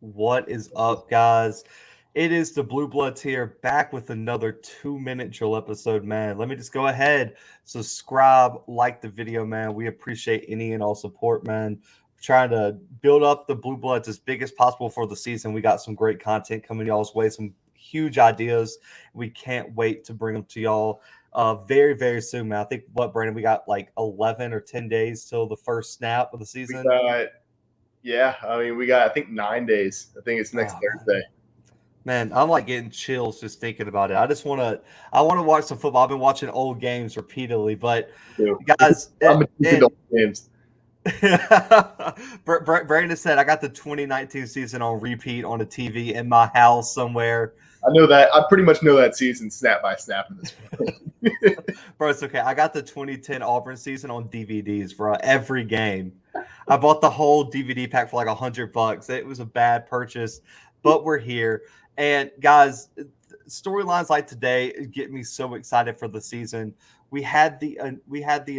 What is up, guys? It is the Bluebloods here, back with another 2-minute drill episode, man. Let me just go ahead, subscribe, like the video, man. We appreciate any and all support, man. We're trying to build up the Bluebloods as big as possible for the season. We got some great content coming y'all's way, some huge ideas. We can't wait to bring them to y'all very, very soon, man. I think, Brandon, we got like 11 or 10 days till the first snap of the We season. got, we got, I think 9 days. I think it's next Thursday. Man, I'm like getting chills just thinking about it. I want to watch some football. I've been watching old games repeatedly, but guys, I'm addicted to games. Brandon said I got the 2019 season on repeat on a TV in my house somewhere. I know that. I pretty much know that season snap by snap at this point. Bro, it's okay. I got the 2010 Auburn season on DVDs, bro. Every game. I bought the whole DVD pack for like $100. It was a bad purchase, but we're here. And guys, storylines like today get me so excited for the season. We had the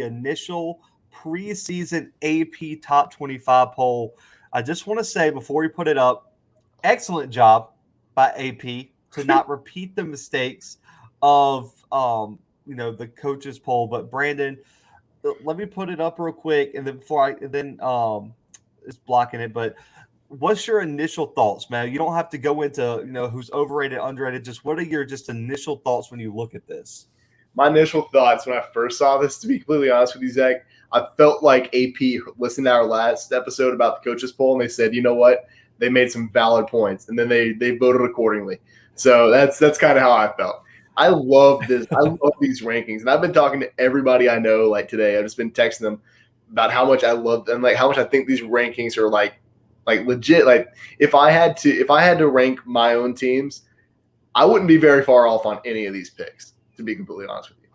initial preseason AP Top 25 poll. I just want to say before we put it up, excellent job by AP to not repeat the mistakes of the coaches poll. But Brandon, let me put it up real quick, and then it's blocking it. But what's your initial thoughts, man? You don't have to go into who's overrated, underrated. Just what are your just initial thoughts when you look at this? My initial thoughts when I first saw this, to be completely honest with you, Zach, I felt like AP listened to our last episode about the coaches poll, and they said, you know what, they made some valid points, and then they voted accordingly. So that's kind of how I felt. I love this. I love these rankings, and I've been talking to everybody I know like today. I've just been texting them about how much I love them, like how much I think these rankings are like legit. Like if I had to rank my own teams, I wouldn't be very far off on any of these picks, to be completely honest with you.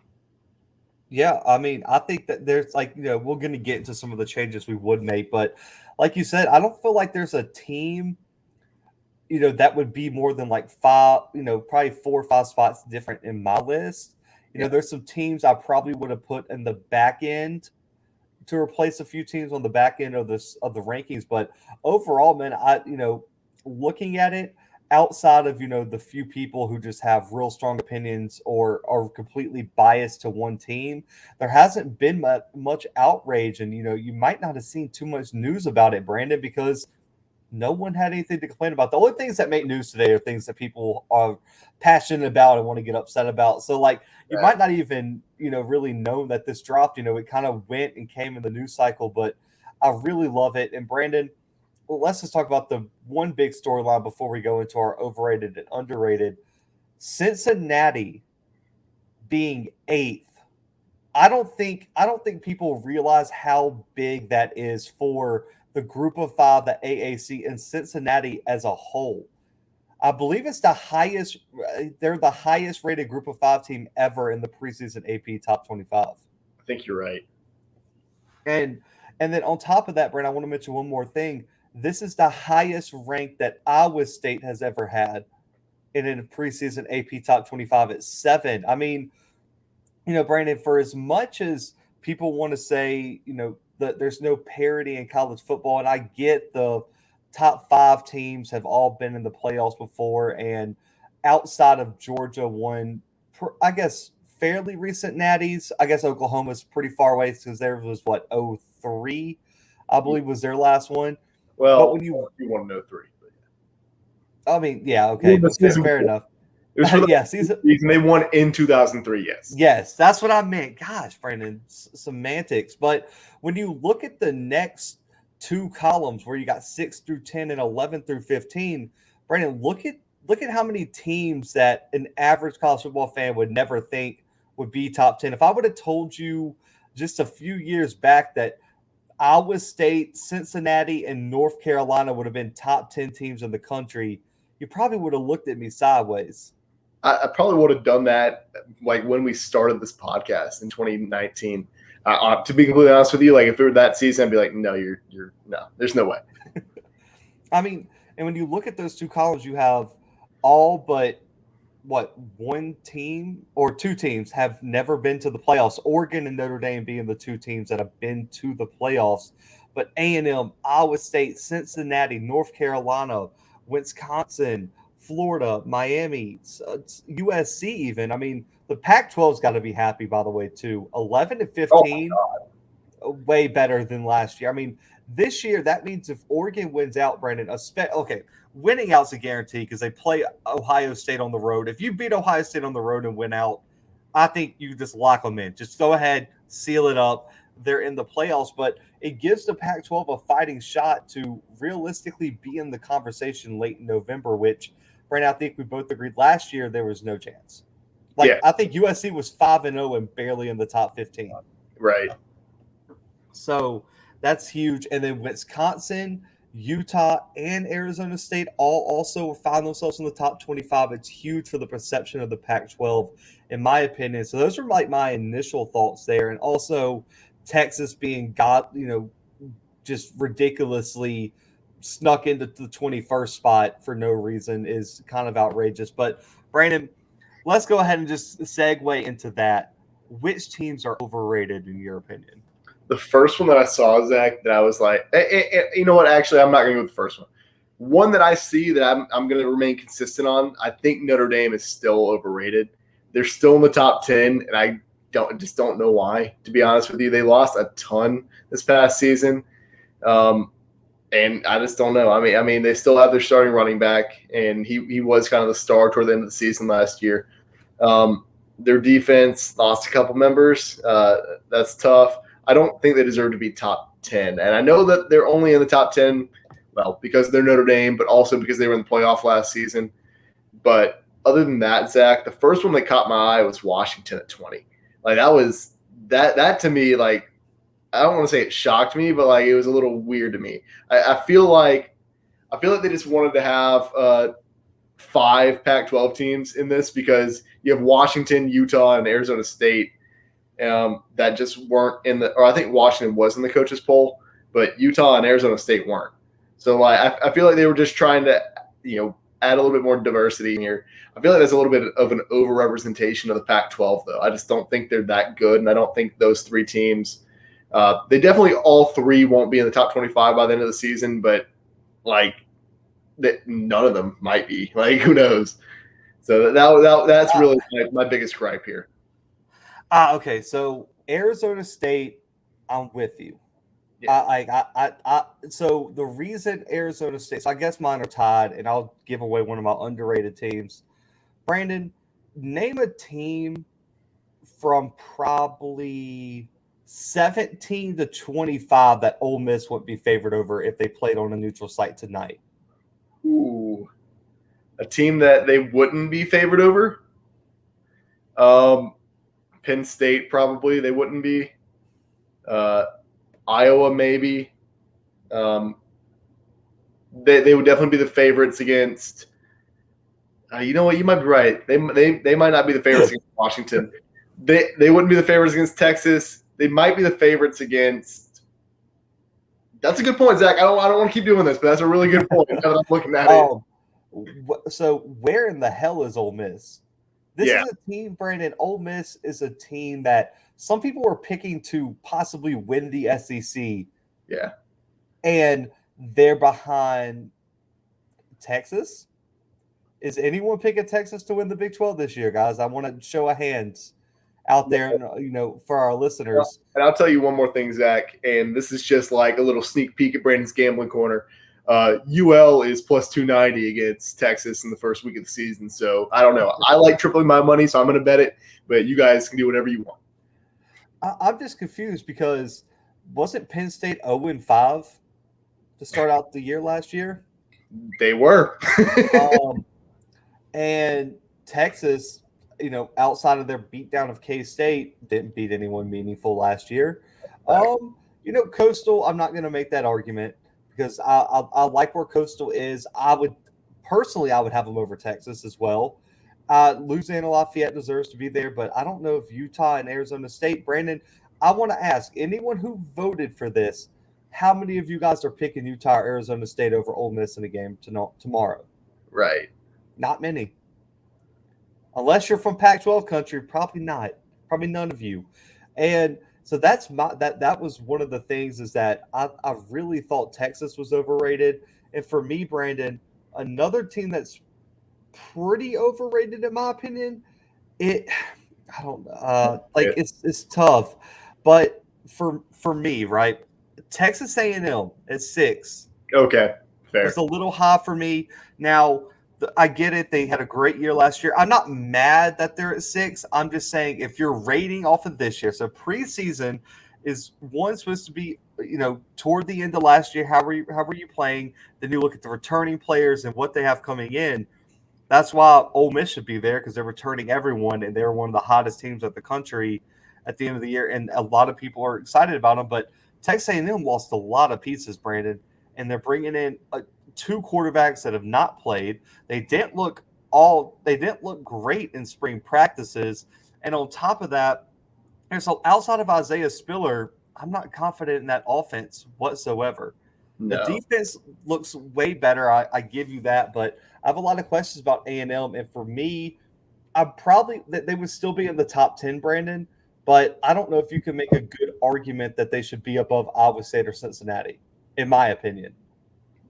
Yeah, I mean, I think that there's we're going to get into some of the changes we would make, but like you said, I don't feel like there's a team, that would be more than like five, probably 4 or 5 spots different in my list. There's some teams I probably would have put in the back end to replace a few teams on the back end of the rankings, but overall, man, looking at it, outside of the few people who just have real strong opinions or are completely biased to one team, there hasn't been much outrage, and you might not have seen too much news about it, Brandon, because no one had anything to complain about. The only things that make news today are things that people are passionate about and want to get upset about. So like you might not even really know that this dropped. It kind of went and came in the news cycle, but I really love it. And Brandon, well, let's just talk about the one big storyline before we go into our overrated and underrated. Cincinnati being 8th. I don't think people realize how big that is for the group of 5, the AAC, and Cincinnati as a whole. I believe it's the highest. They're the highest rated group of 5 team ever in the preseason AP Top 25. I think you're right. And then on top of that, Brent, I want to mention one more thing. This is the highest rank that Iowa State has ever had in a preseason AP Top 25 at 7. I mean, Brandon, for as much as people want to say, that there's no parity in college football, and I get the top 5 teams have all been in the playoffs before, and outside of Georgia won, I guess, fairly recent natties. I guess Oklahoma's pretty far away because theirs was what, 03, I believe was their last one. Well, but when you want to know 3. But yeah. I mean, yeah, okay, fair enough. It was for the season. They won in 2003, yes. Yes, that's what I meant. Gosh, Brandon, semantics. But when you look at the next 2 columns where you got 6 through 10 and 11 through 15, Brandon, look at how many teams that an average college football fan would never think would be top 10. If I would have told you just a few years back that Iowa State, Cincinnati, and North Carolina would have been top 10 teams in the country, you probably would have looked at me sideways. I probably would have done that like when we started this podcast in 2019. To be completely honest with you, like if it were that season, I'd be like, no, no, there's no way. I mean, and when you look at those 2 columns, you have all but one team or 2 teams have never been to the playoffs. Oregon and Notre Dame being the 2 teams that have been to the playoffs, but A&M, Iowa State, Cincinnati, North Carolina, Wisconsin, Florida, Miami, USC even. I mean, the Pac-12's got to be happy, by the way, too. 11 and Oh, 15, way better than last year. I mean, this year, that means if Oregon wins out, Brandon, okay, winning out's a guarantee because they play Ohio State on the road. If you beat Ohio State on the road and win out, I think you just lock them in. Just go ahead, seal it up. They're in the playoffs, but it gives the Pac-12 a fighting shot to realistically be in the conversation late in November, which, Brandon, I think we both agreed last year there was no chance. Like, yeah, I think USC was 5-0 and barely in the top 15. right. So that's huge. And then Wisconsin, Utah, and Arizona State all also find themselves in the top 25. It's huge for the perception of the Pac-12, in my opinion. So those are like my initial thoughts there. And also Texas being just ridiculously snuck into the 21st spot for no reason is kind of outrageous. But Brandon, let's go ahead and just segue into that. Which teams are overrated in your opinion? The first one that I saw, Zach, that I was like, you know what? Actually, I'm not going to go with the first one. One that I see that I'm going to remain consistent on, I think Notre Dame is still overrated. They're still in the top 10, and I just don't know why, to be honest with you. They lost a ton this past season, and I just don't know. I mean, they still have their starting running back, and he was kind of the star toward the end of the season last year. Their defense lost a couple members. That's tough. I don't think they deserve to be top 10. And I know that they're only in the top 10, well, because they're Notre Dame, but also because they were in the playoff last season. But other than that, Zach, the first one that caught my eye was Washington at 20. Like that to me, like, I don't want to say it shocked me, but like it was a little weird to me. I feel like they just wanted to have 5 Pac-12 teams in this because you have Washington, Utah, and Arizona State. That just weren't in the – or I think Washington was in the coaches poll, but Utah and Arizona State weren't. So like I feel like they were just trying to, add a little bit more diversity in here. I feel like that's a little bit of an overrepresentation of the Pac-12, though. I just don't think they're that good, and I don't think those 3 teams they definitely all 3 won't be in the top 25 by the end of the season, but like none of them might be. Like, who knows? So that's really my biggest gripe here. Okay, so Arizona State, I'm with you. Yeah. So the reason Arizona State, so I guess mine are tied, and I'll give away one of my underrated teams. Brandon, name a team from probably 17 to 25 that Ole Miss would be favored over if they played on a neutral site tonight. Ooh, a team that they wouldn't be favored over? Penn State probably they wouldn't be. Iowa maybe. They would definitely be the favorites against. You know what? You might be right. They might not be the favorites against Washington. They wouldn't be the favorites against Texas. They might be the favorites against. That's a good point, Zach. I don't want to keep doing this, but that's a really good point. Now that I'm looking at it. So where in the hell is Ole Miss? This Yeah. is a team, Brandon. Ole Miss is a team that some people were picking to possibly win the SEC. Yeah. And they're behind Texas. Is anyone picking Texas to win the Big 12 this year, guys? I want to show a hands out there, for our listeners. And I'll tell you one more thing, Zach, and this is just like a little sneak peek at Brandon's gambling corner. UL is plus 290 against Texas in the first week of the season. So I don't know. I like tripling my money, so I'm going to bet it. But you guys can do whatever you want. I'm just confused because wasn't Penn State 0-5 to start out the year last year? They were. And Texas, outside of their beatdown of K-State, didn't beat anyone meaningful last year. Coastal, I'm not going to make that argument because I like where Coastal is. I would have them over Texas as well. Louisiana Lafayette deserves to be there, but I don't know if Utah and Arizona State. Brandon, I want to ask anyone who voted for this, how many of you guys are picking Utah or Arizona State over Ole Miss in a game tomorrow? Right. Not many. Unless you're from Pac-12 country, probably not. Probably none of you. And so that was one of the things is that I really thought Texas was overrated. And for me, Brandon, another team that's pretty overrated in my opinion. I don't know. Like it's tough, but for me, right? Texas A&M at 6. Okay, fair. It's a little high for me. Now, I get it. They had a great year last year. I'm not mad that they're at 6. I'm just saying if you're rating off of this year, so preseason is one supposed to be, toward the end of last year. How were you playing? Then you look at the returning players and what they have coming in. That's why Ole Miss should be there because they're returning everyone and they're one of the hottest teams of the country at the end of the year. And a lot of people are excited about them. But Texas A&M lost a lot of pieces, Brandon, and they're bringing in 2 quarterbacks that have not played. They didn't look great in spring practices. And on top of that, and so outside of Isaiah Spiller, I'm not confident in that offense whatsoever. No. The defense looks way better. I give you that, but I have a lot of questions about A&M. And for me, they would still be in the top 10, Brandon, but I don't know if you can make a good argument that they should be above Iowa State or Cincinnati, in my opinion.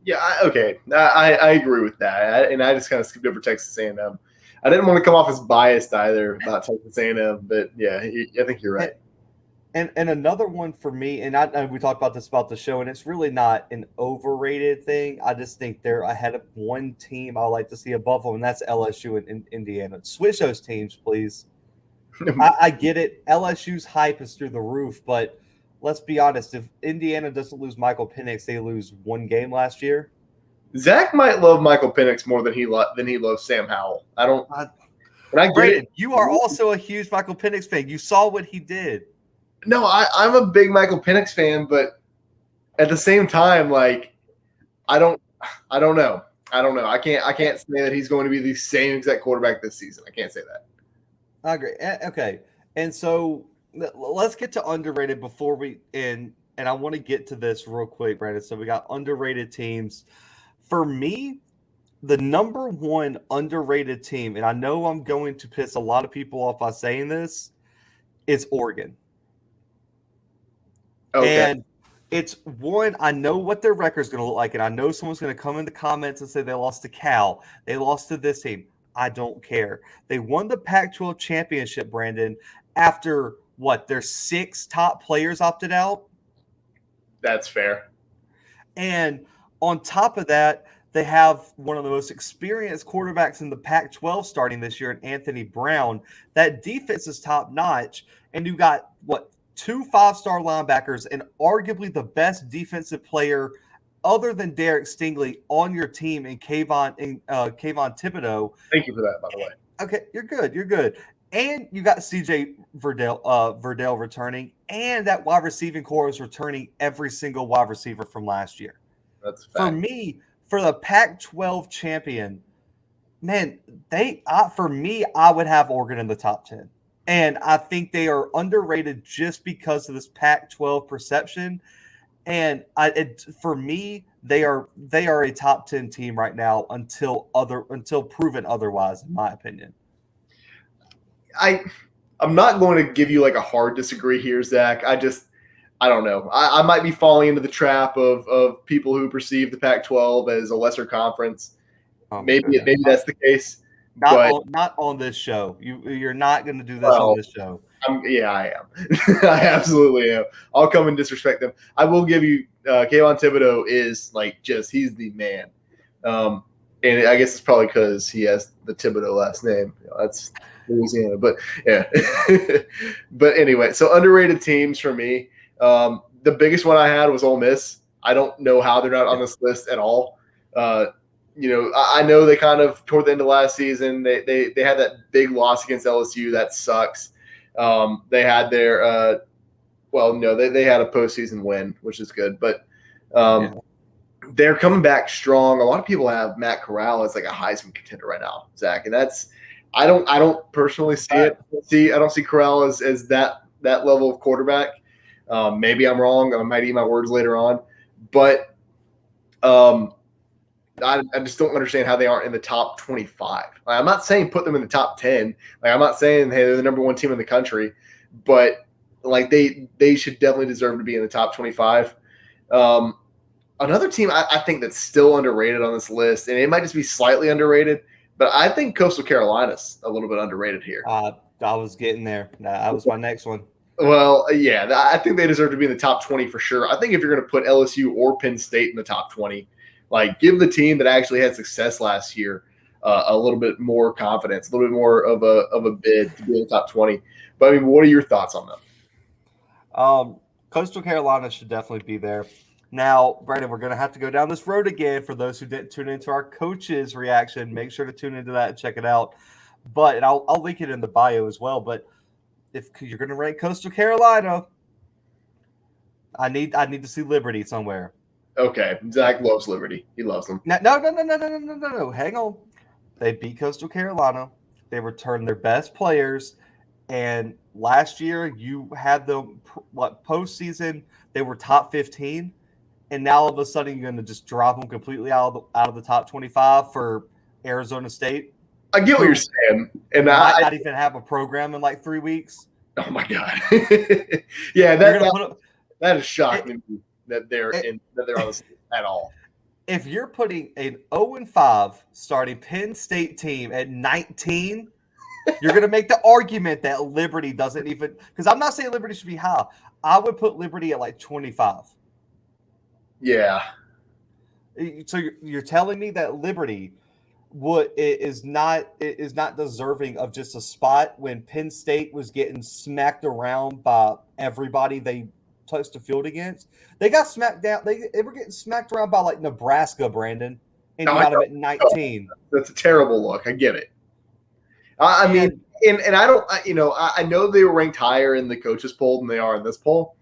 Yeah, I agree with that. And I just kind of skipped over Texas A&M. I didn't want to come off as biased either about Texas A&M, but yeah, I think you're right. And another one for me, and we talked about this about the show, and it's really not an overrated thing. I just think they're ahead of one team I would like to see above them, and that's LSU and Indiana. Switch those teams, please. I get it. LSU's hype is through the roof, but let's be honest. If Indiana doesn't lose Michael Penix, they lose one game last year. Zach might love Michael Penix more than he loves Sam Howell. I get Brandon, it. You are also a huge Michael Penix fan. You saw what he did. No, I'm a big Michael Penix fan, but at the same time, like, I don't know. I can't say that he's going to be the same exact quarterback this season. I can't say that. I agree. Okay, and so let's get to underrated before we end. And I want to get to this real quick, Brandon. So we got underrated teams. For me, the number one underrated team, and I know I'm going to piss a lot of people off by saying this, is Oregon. Okay. And it's one, I know what their record is going to look like, and I know someone's going to come in the comments and say they lost to Cal, they lost to this team. I don't care. They won the Pac-12 championship, Brandon, after what? Their 6 top players opted out? That's fair. And on top of that, they have one of the most experienced quarterbacks in the Pac-12 starting this year in Anthony Brown. That defense is top-notch, and you got, 2 5-star linebackers and arguably the best defensive player other than Derek Stingley on your team in Kayvon Thibodeau. Thank you for that, by the way. Okay, you're good. And you got CJ Verdell returning, and that wide receiving core is returning every single wide receiver from last year. That's a fact. For me, for the Pac-12 champion, man, I would have Oregon in the top 10. And I think they are underrated just because of this Pac-12 perception. And for me, they are a top 10 team right now until proven otherwise, in my opinion. I'm not going to give you like a hard disagree here, Zach. I don't know. I might be falling into the trap of people who perceive the Pac-12 as a lesser conference. Maybe that's the case. Not on this show. You're not going to do this on this show. I am. I absolutely am. I'll come and disrespect them. I will give you Kayvon Thibodeau is he's the man. And I guess it's probably because he has the Thibodeau last name. That's Louisiana. But yeah. But anyway, so underrated teams for me. The biggest one I had was Ole Miss. I don't know how they're not on this list at all. I know they kind of toward the end of last season they had that big loss against LSU. That sucks. They had their they had a postseason win, which is good, but they're coming back strong. A lot of people have Matt Corral as like a Heisman contender right now, Zach, and that's I don't personally see it. I don't see Corral as that level of quarterback. Maybe I'm wrong. I might eat my words later on, but I just don't understand how they aren't in the top 25. I'm not saying put them in the top 10. I'm not saying, hey, they're the number one team in the country, but they should definitely deserve to be in the top 25. Another team I think that's still underrated on this list, and it might just be slightly underrated, but I think Coastal Carolina's a little bit underrated here. I was getting there. That was my next one. Well, yeah, I think they deserve to be in the top 20 for sure. I think if you're going to put LSU or Penn State in the top 20, like give the team that actually had success last year a little bit more confidence, a little bit more of a bid to be in the top 20. But I mean, what are your thoughts on them? Coastal Carolina should definitely be there. Now, Brandon, we're going to have to go down this road again. For those who didn't tune into our coaches' reaction, make sure to tune into that and check it out. And I'll link it in the bio as well. But if you're going to rank Coastal Carolina, I need to see Liberty somewhere. Okay, Zach loves Liberty. He loves them. No. Hang on. They beat Coastal Carolina. They returned their best players. And last year, you had them, postseason, they were top 15. And now all of a sudden, you're going to just drop them completely out of the top 25 for Arizona State. I get what you're saying. And I not even have a program in like 3 weeks. Oh, my God. Yeah, that is shocking to me that they're on this at all. If you're putting an 0-5 starting Penn State team at 19, you're going to make the argument that Liberty doesn't even – because I'm not saying Liberty should be high. I would put Liberty at like 25. Yeah. So you're telling me that Liberty is not deserving of just a spot when Penn State was getting smacked around by everybody they touched the field against? They got smacked down. They were getting smacked around by like Nebraska, Brandon, and you got them at 19. That's a terrible look. I get it. I mean, and I don't, I know they were ranked higher in the coaches poll than they are in this poll,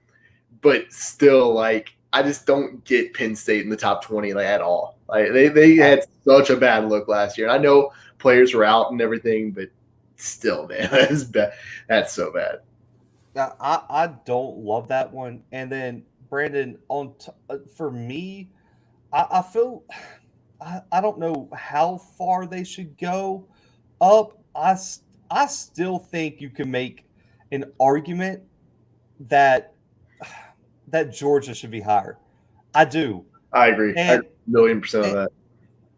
but still, like, I just don't get Penn State in the top 20 at all. Like they had such a bad look last year. And I know players were out and everything, but still, man, that is bad. That's so bad. Now, I don't love that one. And then Brandon, for me, I feel I don't know how far they should go up. I still think you can make an argument that Georgia should be higher. I do. I agree. I agree 1,000,000% on that.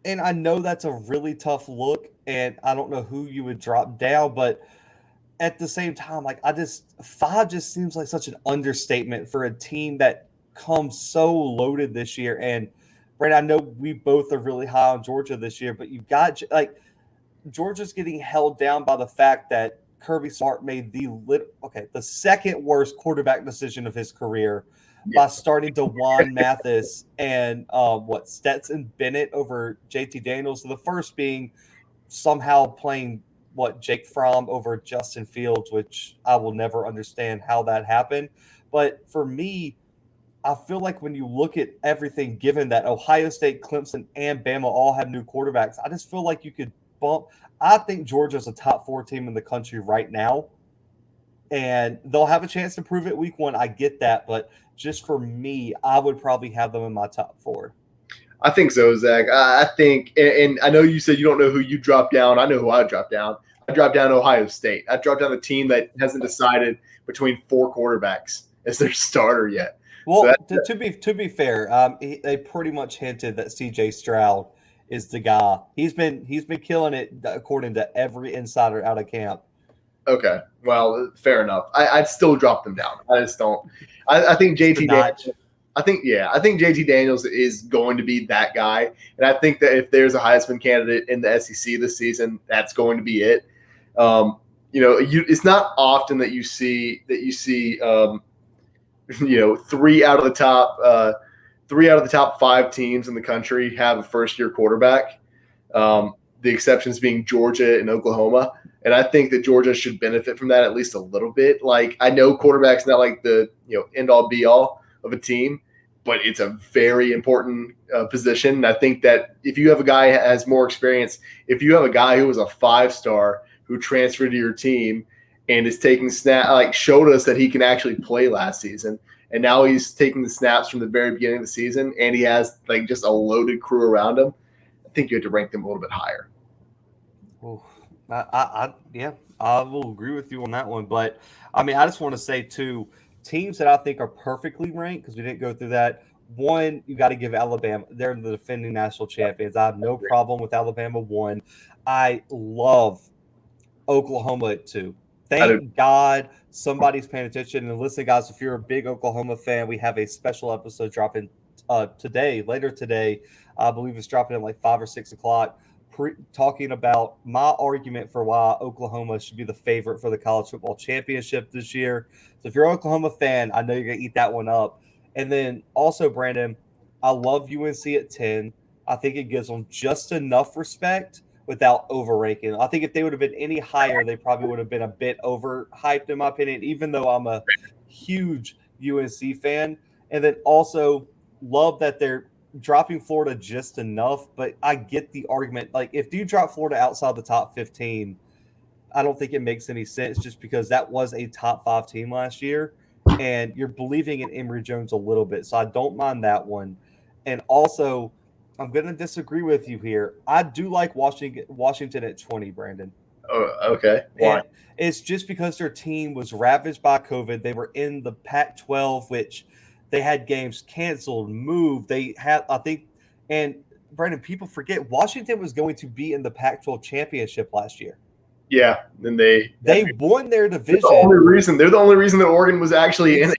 And I know that's a really tough look, and I don't know who you would drop down, but at the same time, like 5 just seems like such an understatement for a team that comes so loaded this year. And Brandon, I know we both are really high on Georgia this year, but you've got Georgia's getting held down by the fact that Kirby Smart made the second worst quarterback decision of his career by starting DeJuan Mathis and Stetson Bennett over JT Daniels. So the first being somehow playing Jake Fromm over Justin Fields, which I will never understand how that happened. But for me, I feel like when you look at everything, given that Ohio State, Clemson, and Bama all have new quarterbacks, I just feel like you could bump. I think Georgia's a top 4 team in the country right now, and they'll have a chance to prove it week 1. I get that, but just for me, I would probably have them in my top 4. I think so, Zach. I think, and I know you said you don't know who you dropped down. I know who I dropped down. I dropped down Ohio State. I dropped down the team that hasn't decided between 4 quarterbacks as their starter yet. Well, so to be fair, they pretty much hinted that C.J. Stroud is the guy. He's been killing it according to every insider out of camp. Okay, well, fair enough. I'd still drop them down. I just don't. I think JT Daniels. I think JT Daniels is going to be that guy, and I think that if there's a Heisman candidate in the SEC this season, that's going to be it. It's not often that you see 3 out of the top 5 teams in the country have a first-year quarterback. The exceptions being Georgia and Oklahoma. And I think that Georgia should benefit from that at least a little bit. Like, I know quarterback's not like the end-all be-all of a team, but it's a very important position. And I think that if you have a guy who has more experience, if you have a guy who was a 5-star who transferred to your team and is taking showed us that he can actually play last season, and now he's taking the snaps from the very beginning of the season, and he has just a loaded crew around him, I think you have to rank them a little bit higher. Ooh. I will agree with you on that one. But, I mean, I just want to say, too, teams that I think are perfectly ranked, because we didn't go through that, one, you got to give Alabama. They're the defending national champions. I have no problem with Alabama 1. I love Oklahoma at 2. I do. Thank God somebody's paying attention. And listen, guys, if you're a big Oklahoma fan, we have a special episode dropping later today. I believe it's dropping at like 5 or 6 o'clock, talking about my argument for why Oklahoma should be the favorite for the college football championship this year. So if you're an Oklahoma fan, I know you're going to eat that one up. And then also, Brandon, I love UNC at 10. I think it gives them just enough respect without overranking. I think if they would have been any higher, they probably would have been a bit overhyped, in my opinion, even though I'm a huge UNC fan. And then also love that they're dropping Florida just enough, but I get the argument. Like, if you drop Florida outside the top 15, I don't think it makes any sense just because that was a top 5 team last year, and you're believing in Emory Jones a little bit. So I don't mind that one. And also, I'm going to disagree with you here. I do like Washington at 20, Brandon. Oh, okay. Why? And it's just because their team was ravaged by COVID. They were in the Pac-12, which they had games canceled, moved. They had, I think, and Brandon, people forget Washington was going to be in the Pac-12 championship last year. Yeah, then they won their division. They're the only reason that Oregon was actually in it.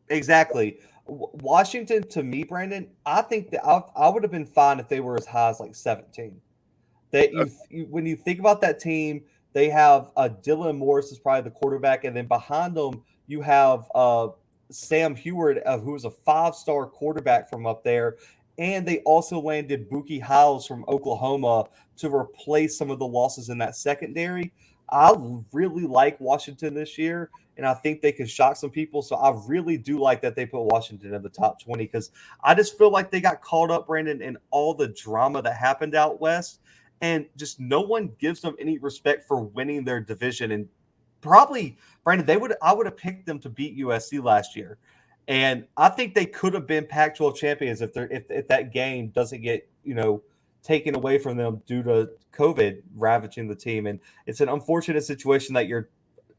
Exactly. Washington, to me, Brandon, I think that I would have been fine if they were as high as like 17. When you think about that team, they have Dylan Morris is probably the quarterback, and then behind them you have Sam Heward, who was a 5-star quarterback from up there, and they also landed Buki Hiles from Oklahoma to replace some of the losses in that secondary. I really like Washington this year, and I think they can shock some people. So I really do like that they put Washington in the top 20 because I just feel like they got caught up, Brandon, in all the drama that happened out west. And just no one gives them any respect for winning their division. And probably, Brandon, I would have picked them to beat USC last year. And I think they could have been Pac-12 champions if that game doesn't get, taken away from them due to COVID ravaging the team. And it's an unfortunate situation that your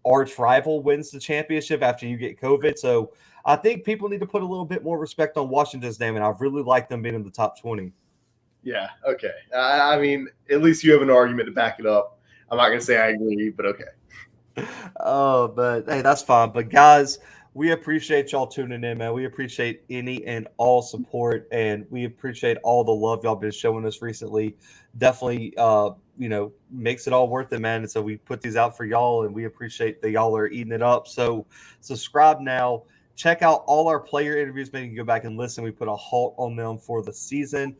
arch rival wins the championship after you get COVID. So I think people need to put a little bit more respect on Washington's name, and I really like them being in the top 20. Yeah, okay. I mean, at least you have an argument to back it up. I'm not going to say I agree, but okay. Oh, but hey, that's fine. But guys, we appreciate y'all tuning in, man. We appreciate any and all support, and we appreciate all the love y'all been showing us recently. Definitely, makes it all worth it, man. And so we put these out for y'all, and we appreciate that y'all are eating it up. So subscribe now. Check out all our player interviews, man. You can go back and listen. We put a halt on them for the season.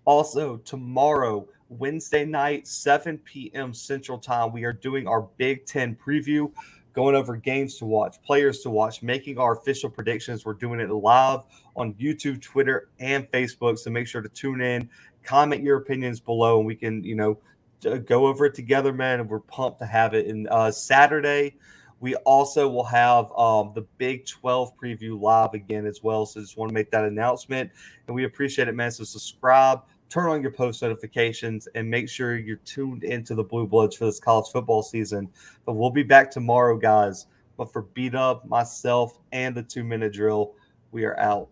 Also, tomorrow, Wednesday night, 7 p.m. Central Time, we are doing our Big Ten preview, going over games to watch, players to watch, making our official predictions. We're doing it live on YouTube, Twitter, and Facebook. So make sure to tune in, comment your opinions below, and we can, go over it together, man. And we're pumped to have it. And Saturday, we also will have the Big 12 preview live again as well. So just want to make that announcement. And we appreciate it, man. So subscribe, turn on your post notifications, and make sure you're tuned into the Blue Bloods for this college football season. But we'll be back tomorrow, guys. But for B-Dub, myself, and the 2-minute drill, we are out.